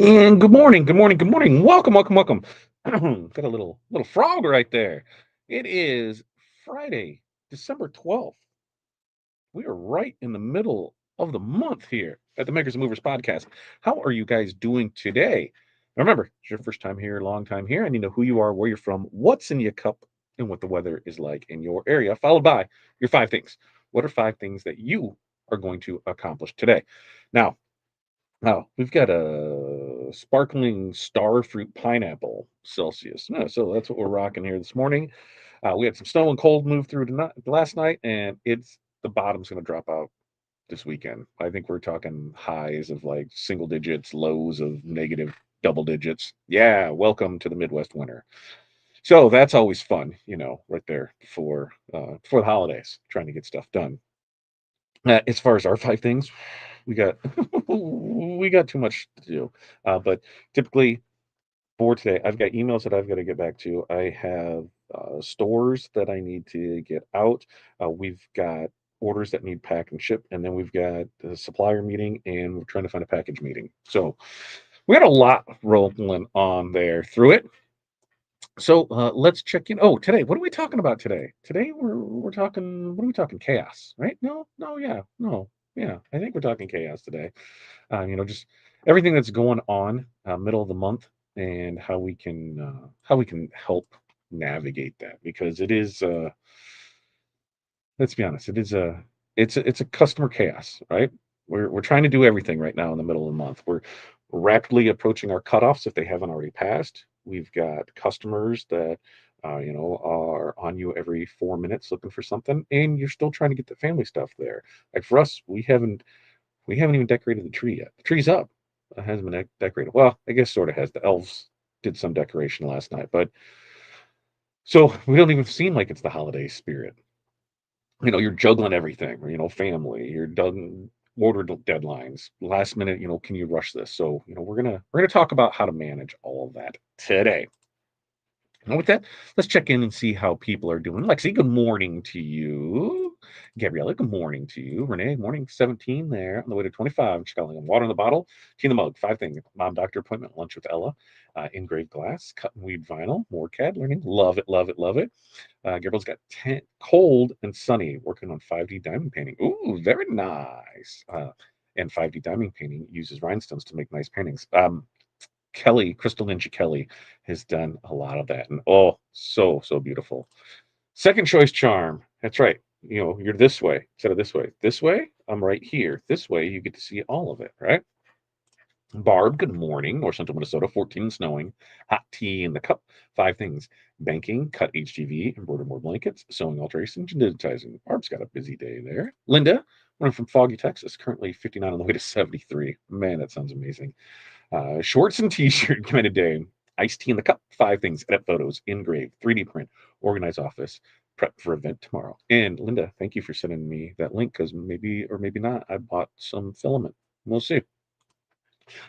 And good morning, good morning, good morning. Welcome, welcome, welcome. Got a little frog right there. It is Friday, December 12th. We are right in the middle of the month here at the Makers and Movers podcast. How are you guys doing today? Now remember, it's your first time here, long time here, and you know who you are, where you're from, what's in your cup, and what the weather is like in your area, followed by your five things. What are five things that you are going to accomplish today? Now, we've got a sparkling starfruit pineapple Celsius. No, so that's what we're rocking here this morning. We had some snow and cold move through tonight, last night, and it's the bottom's going to drop out this weekend. I think we're talking highs of like single digits, lows of negative double digits. Yeah, welcome to the Midwest winter. So that's always fun, right there for the holidays, trying to get stuff done. As far as our five things, we got we got too much to do. But typically for today, I've got emails that I've got to get back to. I have stores that I need to get out. We've got orders that need packed and shipped, and then we've got the supplier meeting, and we're trying to find a package meeting. So we got a lot rolling on there through it. So let's check in. Oh, today, what are we talking about today? Today we're talking. What are we talking? Chaos, right? No, no, yeah, no, yeah. I think we're talking chaos today. Just everything that's going on middle of the month and how we can help navigate that because it is. Let's be honest, it's a customer chaos, right? We're trying to do everything right now in the middle of the month. We're rapidly approaching our cutoffs if they haven't already passed. We've got customers that are on you every 4 minutes looking for something, and you're still trying to get the family stuff there. Like for us, we haven't even decorated the tree yet. The tree's up. It hasn't been decorated. Well, I guess sort of has. The elves did some decoration last night, but so we don't even seem like it's the holiday spirit. You're juggling everything, family, you're done order deadlines, last minute, can you rush this? So, we're gonna talk about how to manage all of that today. And with that, let's check in and see how people are doing. Lexi, good morning to you. Gabriella, good morning to you. Renee, morning 17 there on the way to 25. Chicago, water in the bottle, tea in the mug, five things. Mom, doctor appointment, lunch with Ella, engraved glass, cut and weed vinyl, more CAD learning. Love it, love it, love it. Gabriel's got 10, cold and sunny, working on 5D diamond painting. Ooh, very nice. And 5D diamond painting uses rhinestones to make nice paintings. Kelly, Crystal Ninja Kelly, has done a lot of that. And oh, so, so beautiful. Second choice charm. That's right. You're this way instead of this way. This way, I'm right here. This way, you get to see all of it, right? Barb, good morning. North Central Minnesota, 14 and snowing. Hot tea in the cup. Five things: banking, cut HGV, embroider more blankets, sewing alterations, and digitizing. Barb's got a busy day there. Linda, running from Foggy, Texas, currently 59 on the way to 73. Man, that sounds amazing. Shorts and t-shirt kind of day. Iced tea in the cup. Five things: edit photos, engrave, 3D print, organize office, prep for event tomorrow. And Linda, thank you for sending me that link because maybe or maybe not, I bought some filament. We'll see.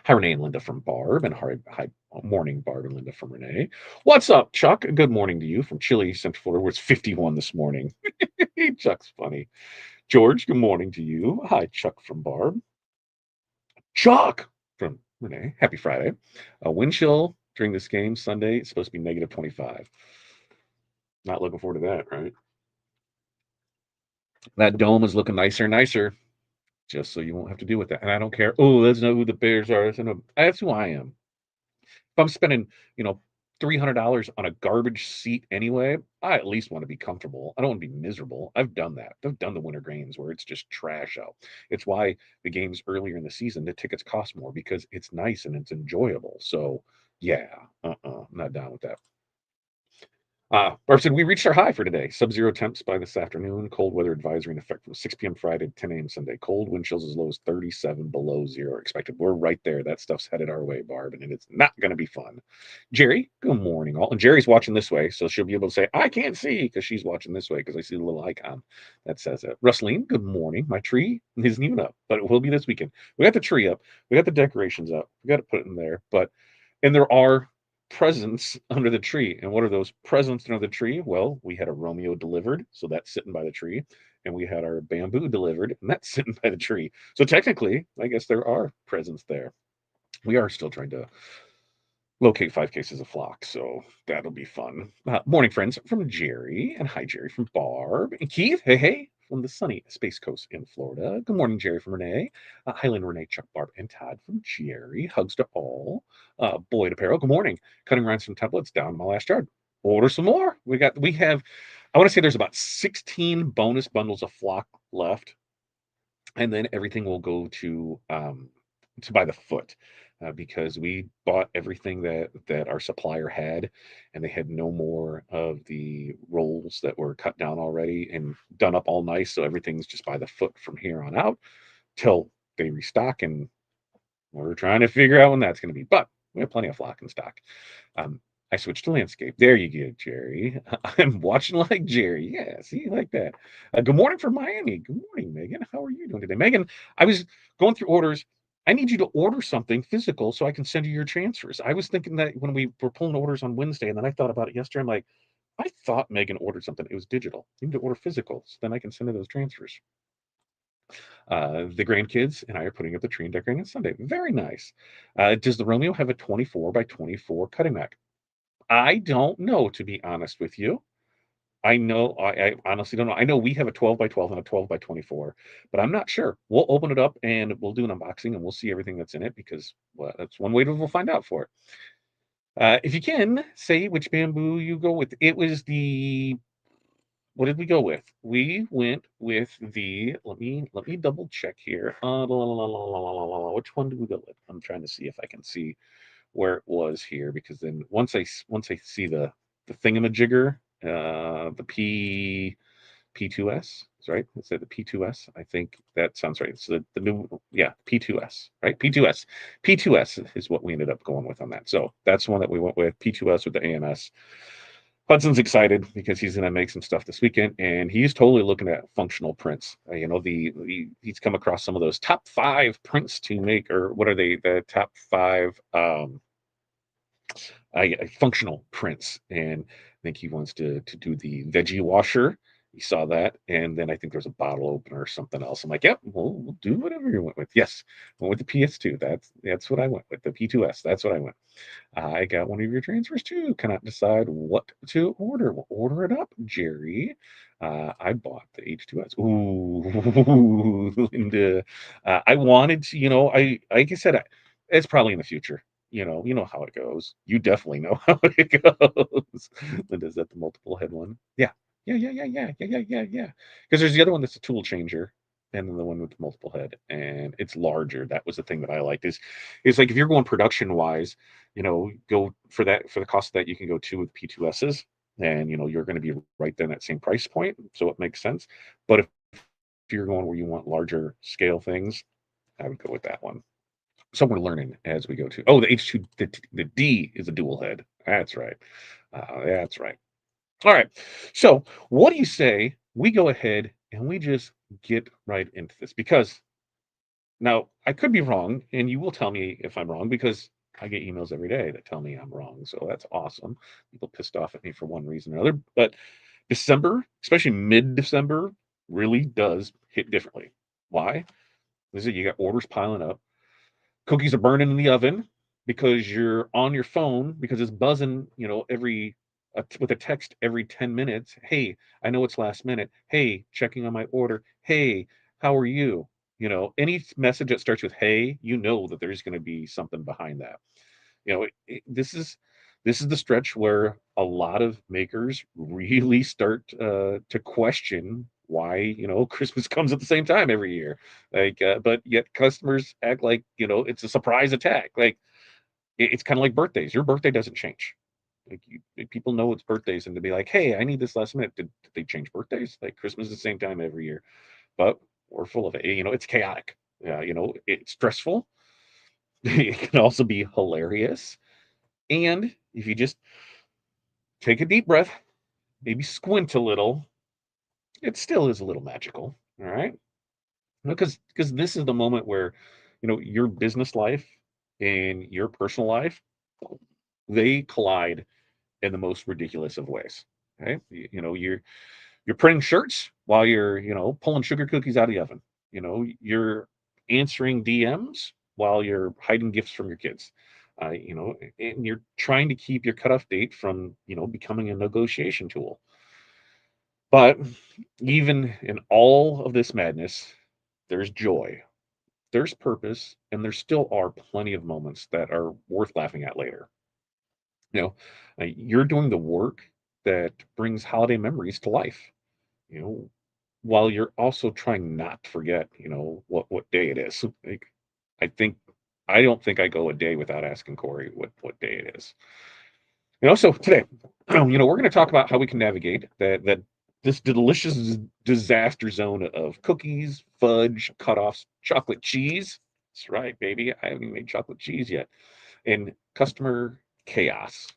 Hi, Renee and Linda from Barb, and hi, morning, Barb and Linda from Renee. What's up, Chuck? Good morning to you from Chile, Central Florida, where it's 51 this morning. Chuck's funny. George, good morning to you. Hi, Chuck from Barb. Chuck from Renee. Happy Friday. Wind chill during this game Sunday. It's supposed to be negative 25. Not looking forward to that, right? That dome is looking nicer and nicer, just so you won't have to deal with that. And I don't care. Oh, that's not who the Bears are. That's who I am. If I'm spending, you know, $300 on a garbage seat anyway, I at least want to be comfortable. I don't want to be miserable. I've done that. I've done the winter games where it's just trash out. It's why the games earlier in the season, the tickets cost more because it's nice and it's enjoyable. So, yeah, I'm not down with that. Barb said, we reached our high for today. Sub-zero temps by this afternoon. Cold weather advisory in effect from 6 p.m. Friday to 10 a.m. Sunday. Cold wind chills as low as 37 below zero expected. We're right there. That stuff's headed our way, Barb, and it's not going to be fun. Jerry, good morning, all. And Jerry's watching this way, so she'll be able to say, I can't see, because she's watching this way, because I see the little icon that says it. Rustline, good morning. My tree isn't even up, but it will be this weekend. We got the tree up. We got the decorations up. We got to put it in there, and there are presents under the tree. And what are those presents under the tree? Well, we had a Romeo delivered, so that's sitting by the tree. And we had our bamboo delivered, and that's sitting by the tree. So technically, I guess there are presents there. We are still trying to locate 5 cases of flock, so that'll be fun. Morning, friends, from Jerry, and hi, Jerry, from Barb, and Keith, hey, hey, from the sunny Space Coast in Florida. Good morning, Jerry, from Renee. Highland, Renee, Chuck, Barb, and Todd from Jerry. Hugs to all. Boyd Apparel, good morning. Cutting around some templates down in my last yard. Order some more. We have, I want to say there's about 16 bonus bundles of flock left, and then everything will go to by the foot, because we bought everything that our supplier had, and they had no more of the rolls that were cut down already and done up all nice. So everything's just by the foot from here on out till they restock, and we're trying to figure out when that's going to be. But we have plenty of flock in stock. Um, I switched to landscape. There you go, Jerry. I'm watching like Jerry. Yeah, see, like that. Good morning from Miami. Good morning, Megan. How are you doing today? Megan, I was going through orders. I need you to order something physical so I can send you your transfers. I was thinking that when we were pulling orders on Wednesday, and then I thought about it yesterday. I'm like, I thought Megan ordered something. It was digital. You need to order physical, so then I can send her those transfers. The grandkids and I are putting up the tree and decorating on Sunday. Very nice. Does the Romeo have a 24 by 24 cutting rack? I don't know, to be honest with you. I honestly don't know. I know we have a 12 by 12 and a 12 by 24, but I'm not sure. We'll open it up and we'll do an unboxing and we'll see everything that's in it, because, well, that's one way we'll find out for it. If you can say which bamboo you go with. It was the, what did we go with? We went with the, let me double check here. Which one did we go with? I'm trying to see if I can see where it was here, because then once I see the thingamajigger, the P2S, is right. Is that the P2S? I think that sounds right. So the new, yeah, P2S, right? P2S is what we ended up going with on that. So that's the one that we went with, P2S with the AMS. Hudson's excited because he's going to make some stuff this weekend, and he's totally looking at functional prints. He's come across some of those top 5 prints to make, or what are they? The top 5 functional prints, and I think he wants to do the veggie washer. He saw that, and then I think there's a bottle opener or something else. I'm like, yep, we'll do whatever you went with. Yes, went with the PS2. That's what I went with. The P2S. That's what I went. I got one of your transfers too. Cannot decide what to order. We'll order it up, Jerry. I bought the H2S. Ooh, Linda. I wanted to, I like I said, it's probably in the future. You know how it goes. You definitely know how it goes. Linda's at the multiple head one. Yeah. Yeah, yeah, yeah, yeah, yeah, yeah, yeah, yeah. Because there's the other one that's a tool changer, and then the one with the multiple head, and it's larger. That was the thing that I liked. Is like if you're going production wise, go for that, for the cost of that, you can go 2 with P2Ss, and you're going to be right then at same price point, so it makes sense. But if you're going where you want larger scale things, I would go with that one. So we're learning as we go to. Oh, the H2, the D is a dual head. That's right. That's right. All right. So what do you say we go ahead and we just get right into this? Because now I could be wrong, and you will tell me if I'm wrong, because I get emails every day that tell me I'm wrong. So that's awesome. People pissed off at me for one reason or another. But December, especially mid-December, really does hit differently. Why? Is it you got orders piling up, cookies are burning in the oven because you're on your phone, because it's buzzing, with a text every 10 minutes. Hey, I know it's last minute. Hey, checking on my order. Hey, how are you? Any message that starts with hey, that there's going to be something behind that. This is the stretch where a lot of makers really start to question why Christmas comes at the same time every year. Like, but yet customers act like it's a surprise attack. Like it's kind of like birthdays. Your birthday doesn't change. Like people know it's birthdays, and to be like, hey, I need this last minute. Did they change birthdays? Like Christmas is the same time every year, but we're full of it. It's chaotic. It's stressful. It can also be hilarious. And if you just take a deep breath, maybe squint a little, it still is a little magical. All right. Because this is the moment where, your business life and your personal life, they collide in the most ridiculous of ways. Okay. You're printing shirts while you're, pulling sugar cookies out of the oven. You're answering DMs while you're hiding gifts from your kids. And you're trying to keep your cutoff date from, becoming a negotiation tool. But even in all of this madness, there's joy, there's purpose, and there still are plenty of moments that are worth laughing at later. You know, you're doing the work that brings holiday memories to life. You know, while you're also trying not to forget, what day it is. Like, I think I don't think I go a day without asking Corey what day it is. So today, we're going to talk about how we can navigate that this delicious disaster zone of cookies, fudge, cutoffs, chocolate cheese. That's right, baby. I haven't even made chocolate cheese yet. And customer chaos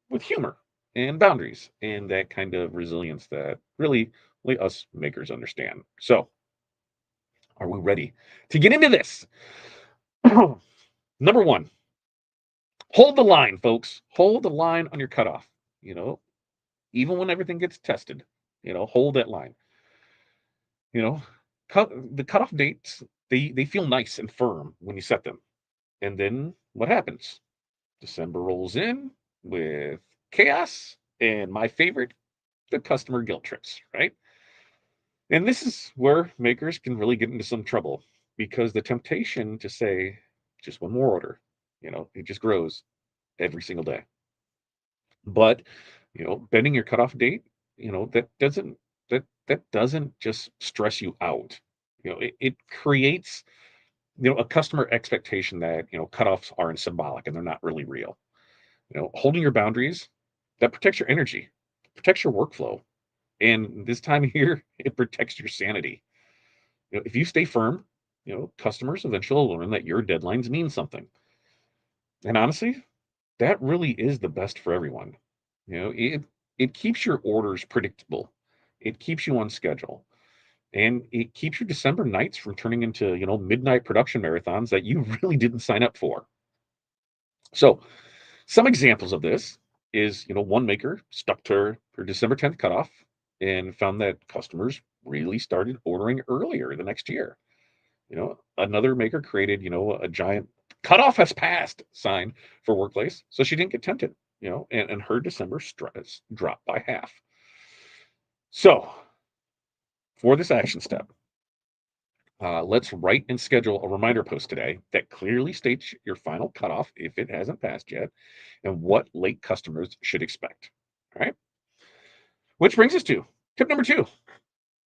with humor and boundaries and that kind of resilience that really only us makers understand. So, are we ready to get into this? Number one, hold the line, folks. Hold the line on your cutoff. You know, even when everything gets tested, hold that line. You know, the cutoff dates, they feel nice and firm when you set them. And then what happens? December rolls in with chaos and my favorite, the customer guilt trips, right? And this is where makers can really get into some trouble because the temptation to say just one more order, it just grows every single day. But, bending your cutoff date, that doesn't just stress you out. It creates, a customer expectation that, cutoffs aren't symbolic and they're not really real. Holding your boundaries, that protects your energy, protects your workflow. And this time of year, it protects your sanity. If you stay firm, customers eventually will learn that your deadlines mean something. And honestly, that really is the best for everyone. It keeps your orders predictable. It keeps you on schedule. And it keeps your December nights from turning into, midnight production marathons that you really didn't sign up for. So, some examples of this is, one maker stuck to her December 10th cutoff and found that customers really started ordering earlier the next year. Another maker created, a giant cutoff has passed sign for workplace. So she didn't get tempted, and her December stress dropped by half. So for this action step, let's write and schedule a reminder post today that clearly states your final cutoff if it hasn't passed yet and what late customers should expect. All right. Which brings us to tip number 2,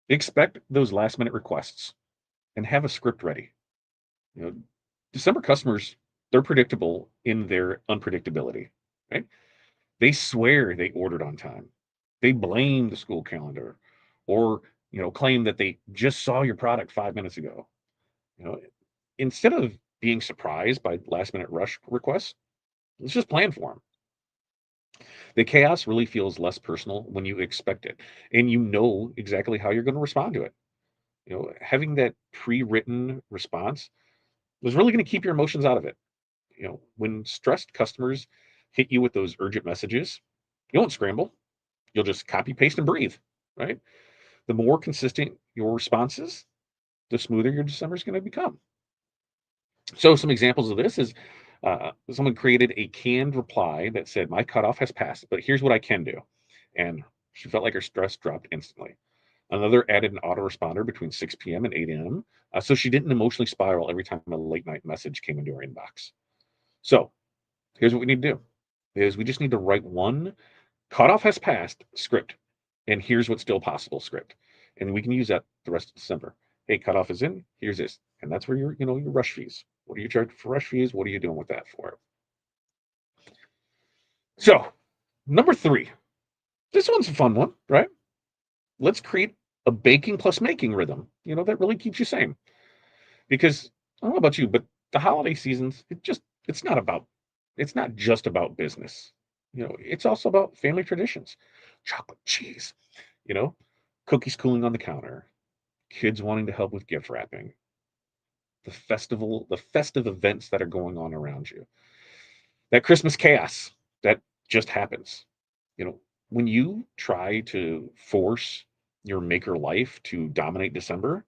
expect those last minute requests and have a script ready. You know, December customers, they're predictable in their unpredictability, right? They swear they ordered on time. They blame the school calendar or, claim that they just saw your product 5 minutes ago. You know, Instead of being surprised by last minute rush requests, let's just plan for them. The chaos really feels less personal when you expect it and you know exactly how you're going to respond to it. Having that pre-written response was really going to keep your emotions out of it. When stressed customers hit you with those urgent messages, you won't scramble. You'll just copy, paste, and breathe, right? The more consistent your responses, the smoother your December is going to become. So, some examples of this is someone created a canned reply that said, "My cutoff has passed, but here's what I can do." And she felt like her stress dropped instantly. Another added an autoresponder between 6 p.m. and 8 a.m. So she didn't emotionally spiral every time a late night message came into her inbox. So, here's what we need to do is we just need to write one cutoff has passed script, and here's what's still possible script, and we can use that the rest of December. Hey, cutoff is in. Here's this, and that's where your rush fees. What are you charging for rush fees? What are you doing with that for? So, number 3. This one's a fun one, right? Let's create a baking plus making rhythm. That really keeps you sane because I don't know about you, but the holiday seasons, it's not just about business. It's also about family traditions, chocolate cheese, you know, cookies cooling on the counter, kids wanting to help with gift wrapping, the festive events that are going on around you, that Christmas chaos that just happens. You know, when you try to force your maker life to dominate December,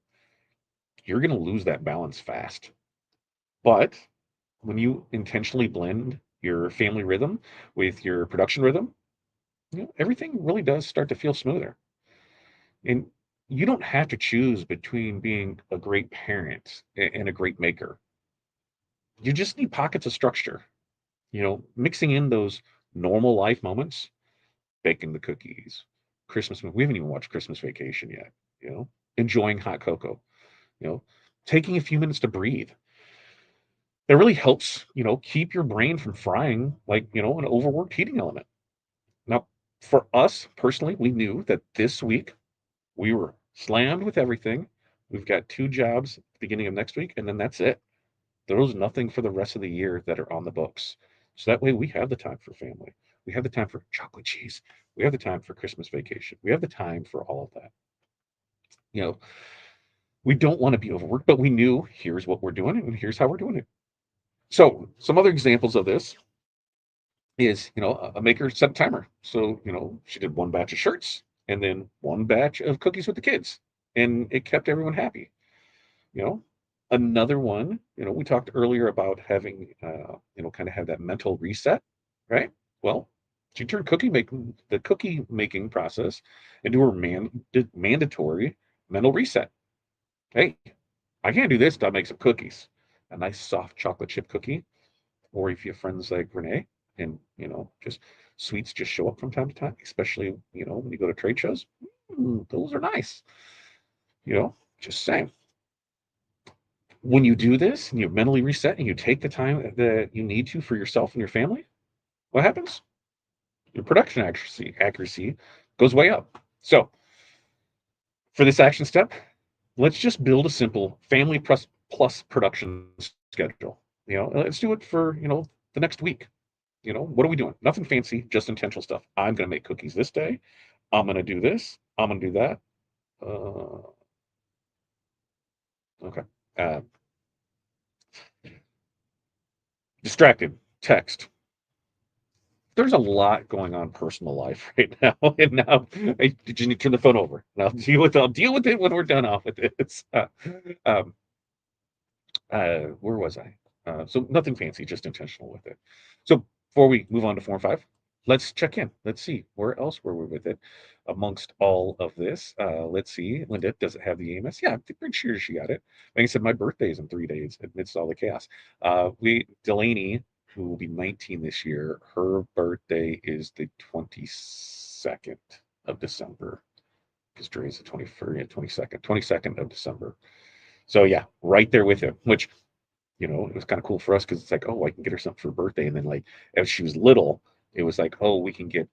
you're going to lose that balance fast. But when you intentionally blend your family rhythm with your production rhythm, everything really does start to feel smoother. And you don't have to choose between being a great parent and a great maker. You just need pockets of structure, mixing in those normal life moments, baking the cookies, Christmas. We haven't even watched Christmas Vacation yet, enjoying hot cocoa, you know, taking a few minutes to breathe. That really helps, keep your brain from frying like, an overworked heating element. Now, for us personally, we knew that this week we were slammed with everything. We've got 2 jobs at the beginning of next week, and then that's it. There was nothing for the rest of the year that are on the books. So that way we have the time for family. We have the time for chocolate cheese. We have the time for Christmas Vacation. We have the time for all of that. You know, we don't want to be overworked, but we knew here's what we're doing and here's how we're doing it. So some other examples of this is, a maker set a timer. So, she did 1 batch of shirts and then 1 batch of cookies with the kids, and it kept everyone happy. You know, another one, we talked earlier about having, kind of have that mental reset, right? Well, she turned the cookie making process into a mandatory mental reset. Hey, I can't do this till I make some cookies. A nice soft chocolate chip cookie, or if you have friends like Renee, and just sweets just show up from time to time, especially when you go to trade shows. Those are nice. Just saying. When you do this and you mentally reset and you take the time that you need to for yourself and your family, what happens? Your production accuracy goes way up. So for this action step, let's just build a simple family plus production schedule. Let's do it for, the next week. What are we doing? Nothing fancy, just intentional stuff. I'm going to make cookies this day. I'm going to do this. I'm going to do that. Okay. Uh, Distracted. Text. There's a lot going on in personal life right now, and now I just need to turn the phone over, and I'll deal with it when we're done off with it. Um, where was I? So nothing fancy, just intentional with it. So before we move on to 4 and 5, let's check in. Let's see where else were we with it amongst all of this. Let's see. Linda, does it have the AMS? Yeah, I'm pretty sure she got it. Like I said, my birthday is in 3 days amidst all the chaos. Delaney, who will be 19 this year, her birthday is the 22nd of December. Because Dre's the 23rd and 22nd of December. So yeah, right there with him, which it was kind of cool for us because it's like, oh, I can get her something for her birthday. And then, like, as she was little, it was like, oh, we can get,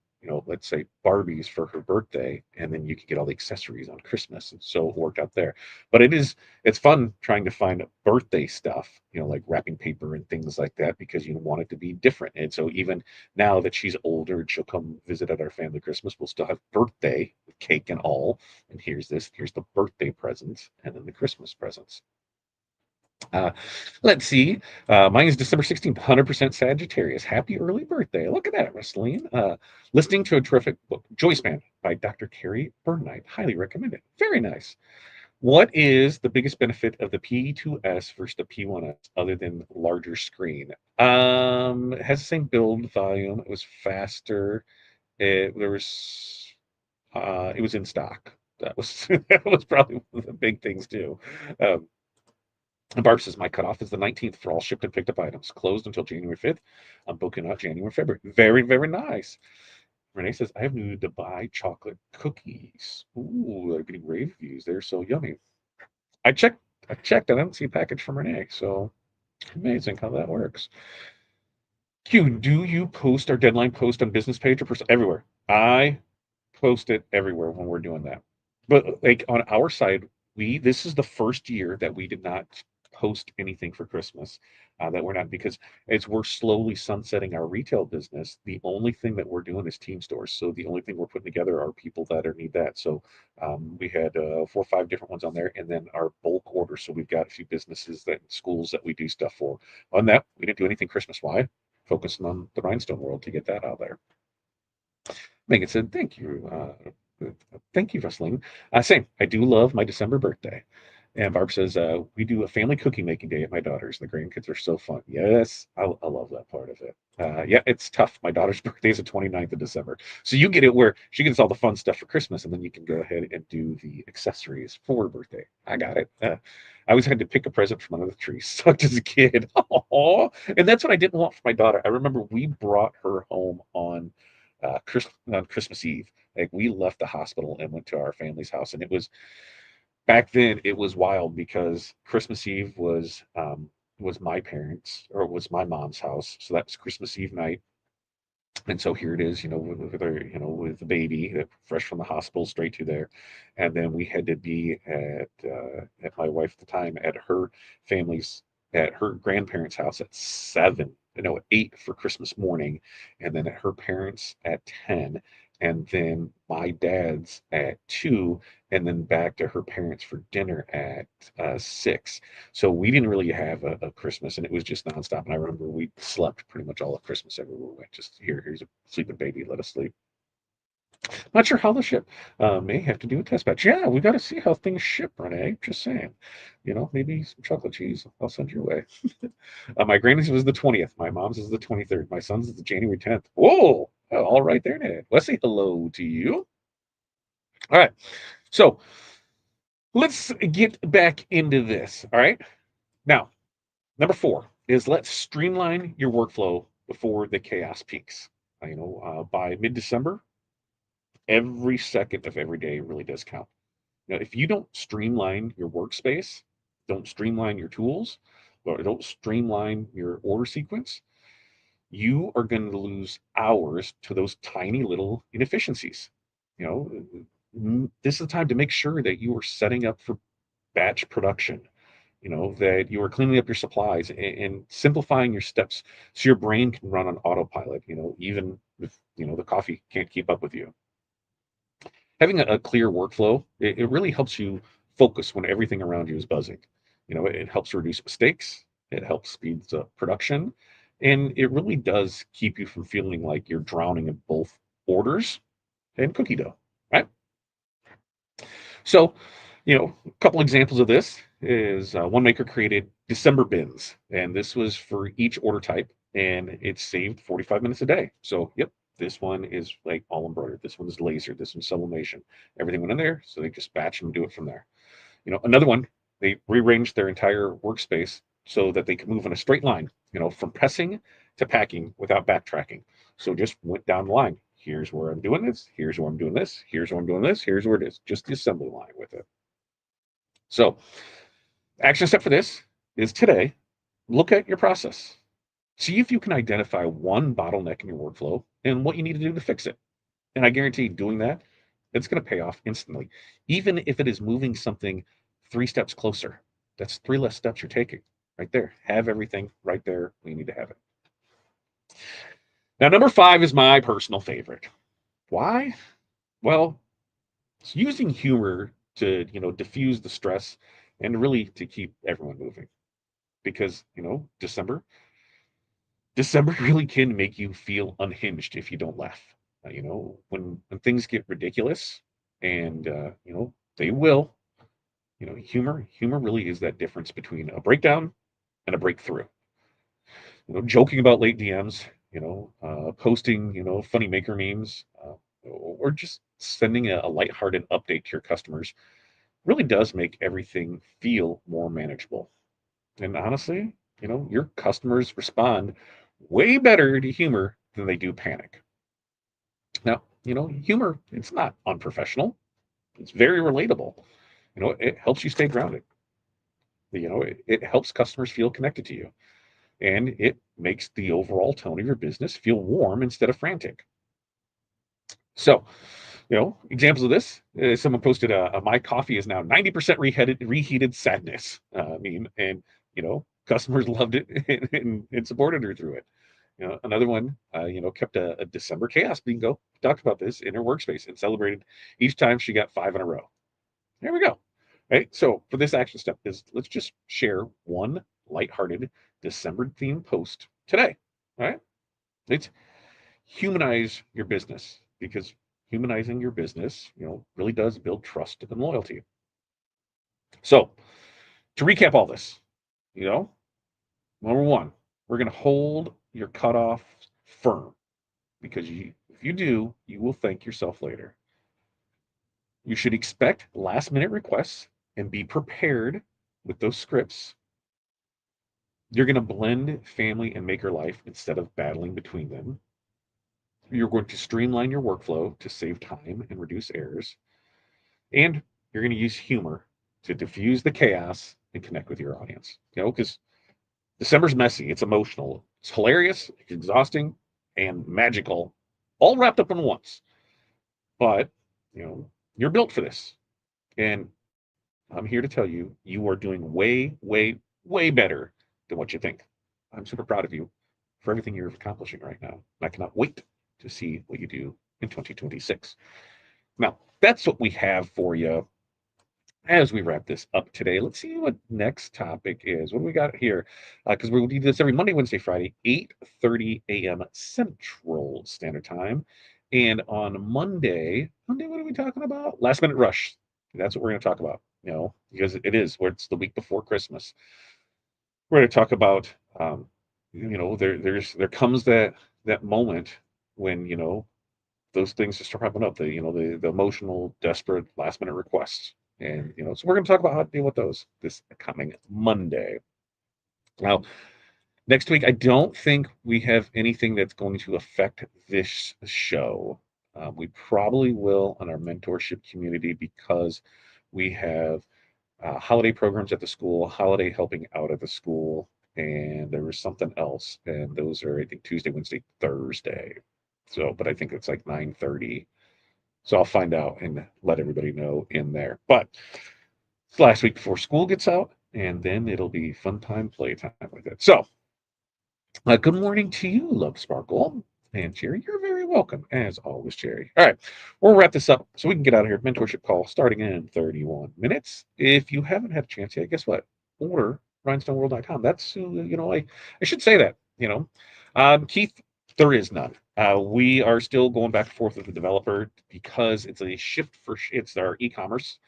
let's say Barbies for her birthday, and then you can get all the accessories on Christmas. And so it worked out there. But it's fun trying to find birthday stuff, like wrapping paper and things like that, because you want it to be different. And so even now that she's older and she'll come visit at our family Christmas, we'll still have birthday cake and all. And here's the birthday presents and then the Christmas presents. Uh, let's see. Mine is December 16th, 100% Sagittarius. Happy early birthday. Look at that, Wrestling. Listening to a terrific book, Joyce Man by Dr. Carrie Burnett. Highly recommend it. Very nice. What is the biggest benefit of the P2S versus the P1S other than larger screen? It has the same build volume. It was faster. It was in stock. That was that was probably one of the big things too. Um, And Barb says, my cutoff is the 19th for all shipped and picked up items. Closed until January 5th. I'm booking out January, February. Very, very nice. Renee says, I have new Dubai chocolate cookies. Ooh, they're getting rave reviews. They're so yummy. I checked. I checked. I didn't see a package from Renee. So amazing how that works. Q, do you post our deadline post on business page or everywhere? I post it everywhere when we're doing that. But like on our side, this is the first year that we did not post anything for Christmas. That we're not, because as we're slowly sunsetting our retail business, the only thing that we're doing is team stores. So the only thing we're putting together are people that need that. So we had 4 or 5 different ones on there, and then our bulk order. So we've got a few businesses schools that we do stuff for. On that, we didn't do anything Christmas. Why? Focusing on the rhinestone world to get that out there. Megan said, "Thank you, thank you, Wrestling. Same. I do love my December birthday. And Barb says, we do a family cookie making day at my daughter's. The grandkids are so fun. Yes, I love that part of it. Yeah, it's tough. My daughter's birthday is the 29th of December. So you get it where she gets all the fun stuff for Christmas, and then you can go ahead and do the accessories for her birthday. I got it. I always had to pick a present from under the tree. Sucked as a kid. Aw. And that's what I didn't want for my daughter. I remember we brought her home on Christmas Eve. Like we left the hospital and went to our family's house, and it was back then it was wild because Christmas Eve was my parents or was my mom's house. So that was Christmas Eve night. And so here it is, with the baby fresh from the hospital straight to there. And then we had to be at my wife at the time at her family's at her grandparents' house at 7, no, at 8 for Christmas morning, and then at her parents at 10, and then my dad's at 2, and then back to her parents for dinner at 6. So we didn't really have a Christmas, and it was just nonstop. And I remember we slept pretty much all of Christmas everywhere we went. Just here's a sleeping baby, let us sleep. Not sure how the ship may have to do a test batch. Yeah, we got to see how things ship, Renee. Just saying. Maybe some chocolate cheese. I'll send your way. My granny's was the 20th. My mom's is the 23rd. My son's is the January 10th. Whoa! Oh, all right there, Ned. Let's say hello to you. All right. So let's get back into this. All right. Now, number 4 is let's streamline your workflow before the chaos peaks. By mid-December, every second of every day really does count. If you don't streamline your workspace, don't streamline your tools, or don't streamline your order sequence, you are going to lose hours to those tiny little inefficiencies. This is the time to make sure that you are setting up for batch production, that you are cleaning up your supplies and simplifying your steps so your brain can run on autopilot, even if, the coffee can't keep up with you. Having a clear workflow, it really helps you focus when everything around you is buzzing. It helps reduce mistakes, it helps speeds up production, and it really does keep you from feeling like you're drowning in both orders and cookie dough, right? So, a couple examples of this is one maker created December bins, and this was for each order type, and it saved 45 minutes a day. So, yep, this one is like all embroidered. This one is laser. This one's sublimation. Everything went in there, so they just batch and do it from there. Another one, they rearranged their entire workspace so that they could move in a straight line, from pressing to packing without backtracking. So just went down the line. Here's where I'm doing this. Here's where I'm doing this. Here's where I'm doing this. Here's where it is. Just the assembly line with it. So, action step for this is today, look at your process. See if you can identify one bottleneck in your workflow and what you need to do to fix it. And I guarantee doing that, it's going to pay off instantly. Even if it is moving something 3 steps closer, that's 3 less steps you're taking right there. Have everything right there when you need to have it. Now, number 5 is my personal favorite. Why? Well, it's using humor to, diffuse the stress and really to keep everyone moving. Because, December really can make you feel unhinged if you don't laugh. When things get ridiculous, and they will. Humor really is that difference between a breakdown and a breakthrough. Joking about late DMs, posting, funny maker memes, or just sending a lighthearted update to your customers really does make everything feel more manageable. And honestly, your customers respond way better to humor than they do panic. Now, humor, it's not unprofessional. It's very relatable. It helps you stay grounded. It helps customers feel connected to you. And it makes the overall tone of your business feel warm instead of frantic. So, examples of this, someone posted my coffee is now 90% reheated sadness meme. And, customers loved it and supported her through it. Another one, kept a December chaos bingo, talked about this in her workspace and celebrated each time she got 5 in a row. There we go. Right. So for this action step is let's just share one lighthearted December themed post today. All right. Let's humanize your business because humanizing your business, really does build trust and loyalty. So To recap all this, you know, number one, we're going to hold your cutoff firm because if you do, you will thank yourself later. You should expect last minute requests and be prepared with those scripts. You're going to blend family and maker life instead of battling between them. You're going to streamline your workflow to save time and reduce errors. And you're going to use humor to diffuse the chaos and connect with your audience. Because December's messy, it's emotional, it's hilarious, it's exhausting, and magical, all wrapped up in once. But, you're built for this. And I'm here to tell you, you are doing way, way, way better than what you think. I'm super proud of you for everything you're accomplishing right now. I cannot wait to see what you do in 2026. Now, that's what we have for you as we wrap this up today. Let's see what next topic is. What do we got here? Because we'll do this every Monday, Wednesday, Friday, 8:30 a.m. Central Standard Time. And on Monday, what are we talking about? Last minute rush. That's what we're going to talk about, because it is where it's the week before Christmas. We're going to talk about, there comes that moment when, those things just start popping up, the emotional, desperate, last minute requests. And, so we're going to talk about how to deal with those this coming Monday. Now, next week, I don't think we have anything that's going to affect this show. We probably will on our mentorship community because we have holiday programs at the school, holiday helping out at the school, and there was something else. And those are, I think, Tuesday, Wednesday, Thursday. So, but I think it's like 9:30. So I'll find out and let everybody know in there. But it's last week before school gets out, and then it'll be fun time, play time with it. So, good morning to you, Love Sparkle. And Jerry, you're very welcome, as always, Jerry. All right, we'll wrap this up so we can get out of here. Mentorship call starting in 31 minutes. If you haven't had a chance yet, guess what? Order rhinestoneworld.com. That's, I should say that, Keith, there is none. We are still going back and forth with the developer because it's a shift it's our e-commerce.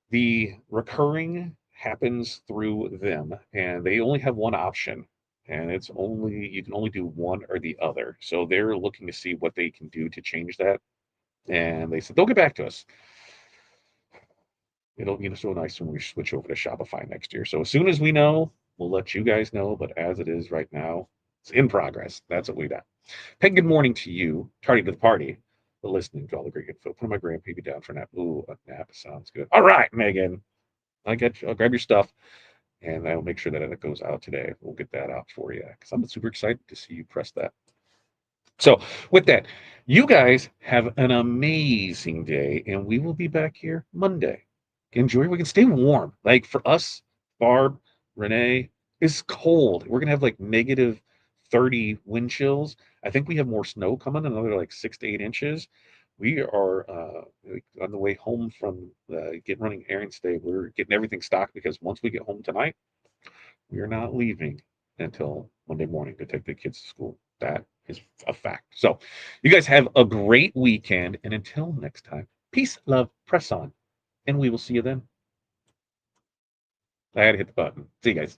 The recurring happens through them, and they only have one option, and you can only do one or the other. So they're looking to see what they can do to change that. And they said they'll get back to us. It'll be so nice when we switch over to Shopify next year. So as soon as we know, we'll let you guys know. But as it is right now, it's in progress. That's what we got. Peg, good morning to you. Tardy to the party, but listening to all the great info. Put my grandbaby down for a nap. Ooh, a nap sounds good. All right, Megan. I get you. I'll grab your stuff, and I'll make sure that it goes out today. We'll get that out for you because I'm super excited to see you press that. So with that, you guys have an amazing day, and we will be back here Monday. Enjoy. We can stay warm. Like for us, Barb, Renee, it's cold. We're gonna have like negative 30 wind chills. I think we have more snow coming, another like 6 to 8 inches. We are like, on the way home from running errands today. We're getting everything stocked because once we get home tonight, we are not leaving until Monday morning to take the kids to school. That is a fact. So, you guys have a great weekend. And until next time, peace, love, press on. And we will see you then. I had to hit the button. See you guys.